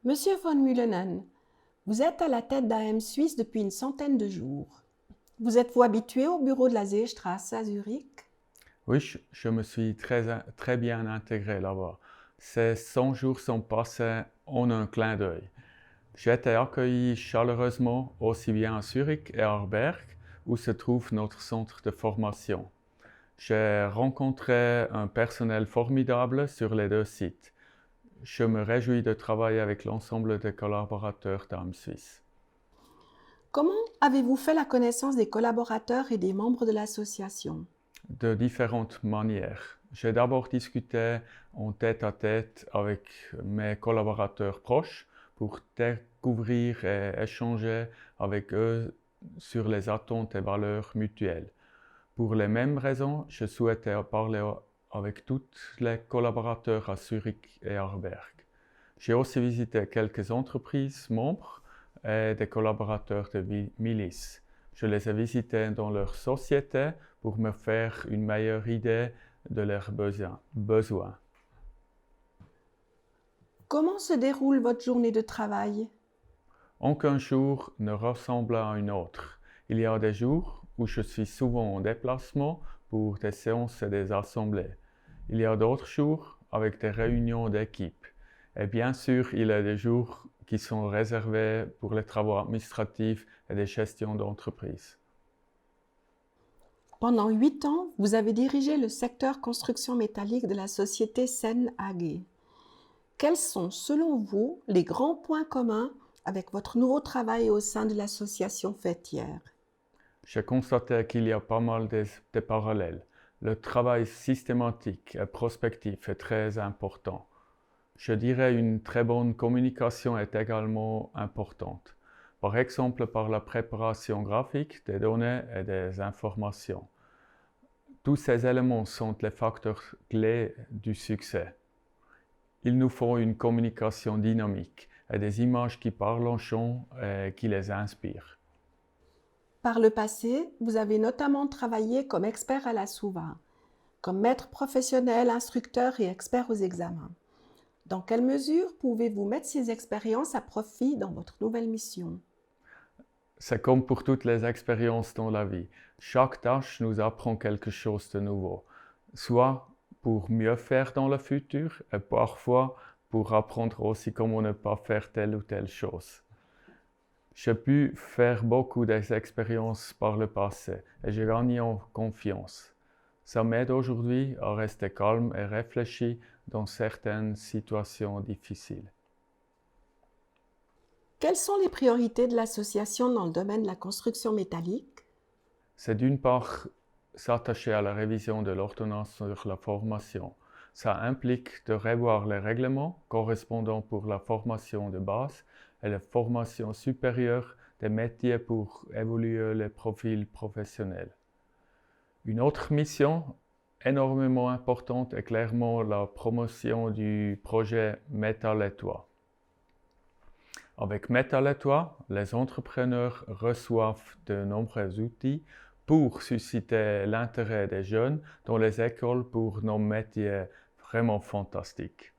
Monsieur von Mühlenen, vous êtes à la tête d'AM Suisse depuis une centaine de jours. Vous êtes-vous habitué au bureau de la Seestraße à Zurich? Oui, je me suis très bien intégré là-bas. Ces 100 jours sont passés en un clin d'œil. J'ai été accueilli chaleureusement aussi bien à Zurich et à Arberg, où se trouve notre centre de formation. J'ai rencontré un personnel formidable sur les deux sites. Je me réjouis de travailler avec l'ensemble des collaborateurs d'AM Suisse. Comment avez-vous fait la connaissance des collaborateurs et des membres de l'association? De différentes manières. J'ai d'abord discuté en tête-à-tête avec mes collaborateurs proches pour découvrir et échanger avec eux sur les attentes et valeurs mutuelles. Pour les mêmes raisons, je souhaitais parler avec tous les collaborateurs à Zurich et Arberg. J'ai aussi visité quelques entreprises membres et des collaborateurs de milices. Je les ai visités dans leur société pour me faire une meilleure idée de leurs besoins. Comment se déroule votre journée de travail? Aucun jour ne ressemble à un autre. Il y a des jours où je suis souvent en déplacement pour des séances et des assemblées. Il y a d'autres jours avec des réunions d'équipe. Et bien sûr, il y a des jours qui sont réservés pour les travaux administratifs et des gestions d'entreprise. Pendant 8 ans, vous avez dirigé le secteur construction métallique de la société Sen AG. Quels sont, selon vous, les grands points communs avec votre nouveau travail au sein de l'association fêtière? J'ai constaté qu'il y a pas mal de parallèles. Le travail systématique et prospectif est très important. Je dirais une très bonne communication est également importante. Par exemple, par la préparation graphique des données et des informations. Tous ces éléments sont les facteurs clés du succès. Il nous faut une communication dynamique et des images qui parlent en chant et qui les inspirent. Par le passé, vous avez notamment travaillé comme expert à la SUVA, comme maître professionnel, instructeur et expert aux examens. Dans quelle mesure pouvez-vous mettre ces expériences à profit dans votre nouvelle mission? C'est comme pour toutes les expériences dans la vie. Chaque tâche nous apprend quelque chose de nouveau, soit pour mieux faire dans le futur et parfois pour apprendre aussi comment ne pas faire telle ou telle chose. J'ai pu faire beaucoup d'expériences par le passé et j'ai gagné en confiance. Ça m'aide aujourd'hui à rester calme et réfléchi dans certaines situations difficiles. Quelles sont les priorités de l'association dans le domaine de la construction métallique? C'est d'une part s'attacher à la révision de l'ordonnance sur la formation. Ça implique de revoir les règlements correspondant pour la formation de base et la formation supérieure des métiers pour évoluer les profils professionnels. Une autre mission énormément importante est clairement la promotion du projet Métal et Toit. Avec Métal et Toit, les entrepreneurs reçoivent de nombreux outils pour susciter l'intérêt des jeunes dans les écoles pour nos métiers vraiment fantastiques.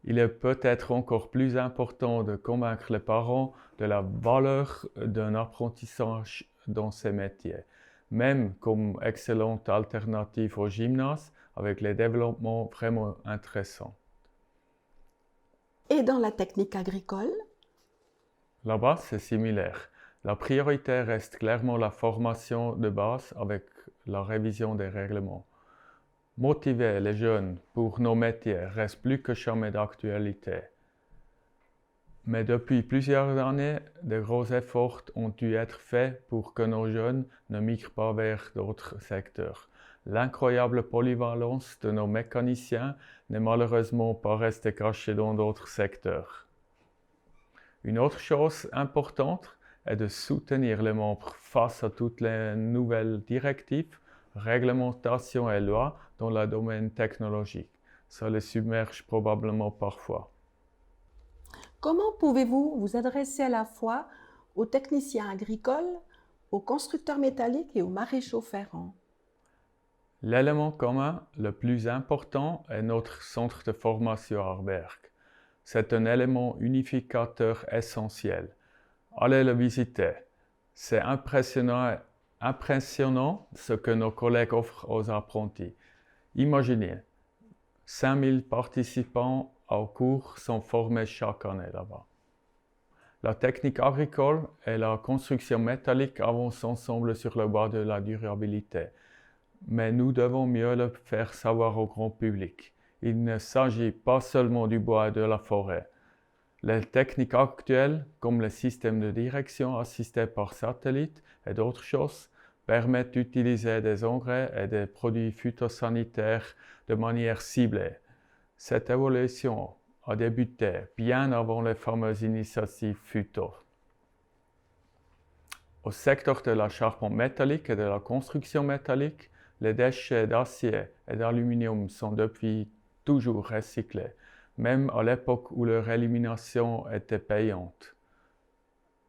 Il est peut-être encore plus important de convaincre les parents de la valeur d'un apprentissage dans ces métiers, même comme excellente alternative au gymnase avec les développements vraiment intéressants. Et dans la technique agricole? Là-bas, c'est similaire. La priorité reste clairement la formation de base avec la révision des règlements. Motiver les jeunes pour nos métiers reste plus que jamais d'actualité. Mais depuis plusieurs années, de gros efforts ont dû être faits pour que nos jeunes ne migrent pas vers d'autres secteurs. L'incroyable polyvalence de nos mécaniciens n'est malheureusement pas restée cachée dans d'autres secteurs. Une autre chose importante est de soutenir les membres face à toutes les nouvelles directives, réglementations et lois dans le domaine technologique. Ça les submerge probablement parfois. Comment pouvez-vous vous adresser à la fois aux techniciens agricoles, aux constructeurs métalliques et aux maréchaux ferrants? L'élément commun le plus important est notre centre de formation à Arberg. C'est un élément unificateur essentiel. Allez le visiter. C'est impressionnant ce que nos collègues offrent aux apprentis. Imaginez, 5000 participants au cours sont formés chaque année là-bas. La technique agricole et la construction métallique avancent ensemble sur le bois de la durabilité. Mais nous devons mieux le faire savoir au grand public. Il ne s'agit pas seulement du bois et de la forêt. Les techniques actuelles, comme le système de direction assisté par satellite et d'autres choses, permettent d'utiliser des engrais et des produits phytosanitaires de manière ciblée. Cette évolution a débuté bien avant les fameuses initiatives phyto. Au secteur de la charpente métallique et de la construction métallique, les déchets d'acier et d'aluminium sont depuis toujours recyclés, même à l'époque où leur élimination était payante.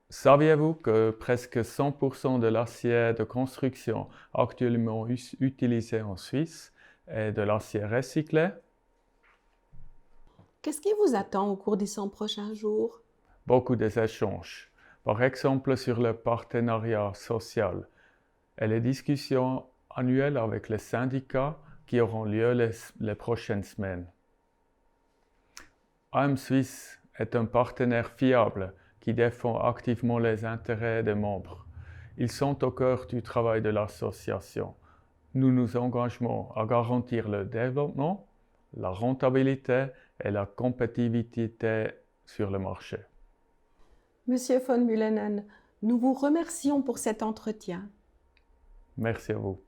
Saviez-vous que presque 100% de l'acier de construction actuellement utilisé en Suisse est de l'acier recyclé? Qu'est-ce qui vous attend au cours des 100 prochains jours? Beaucoup d'échanges, par exemple sur le partenariat social et les discussions annuelles avec les syndicats qui auront lieu les prochaines semaines. AM Suisse est un partenaire fiable qui défend activement les intérêts des membres. Ils sont au cœur du travail de l'association. Nous nous engageons à garantir le développement, la rentabilité et la compétitivité sur le marché. Monsieur von Mühlenen, nous vous remercions pour cet entretien. Merci à vous.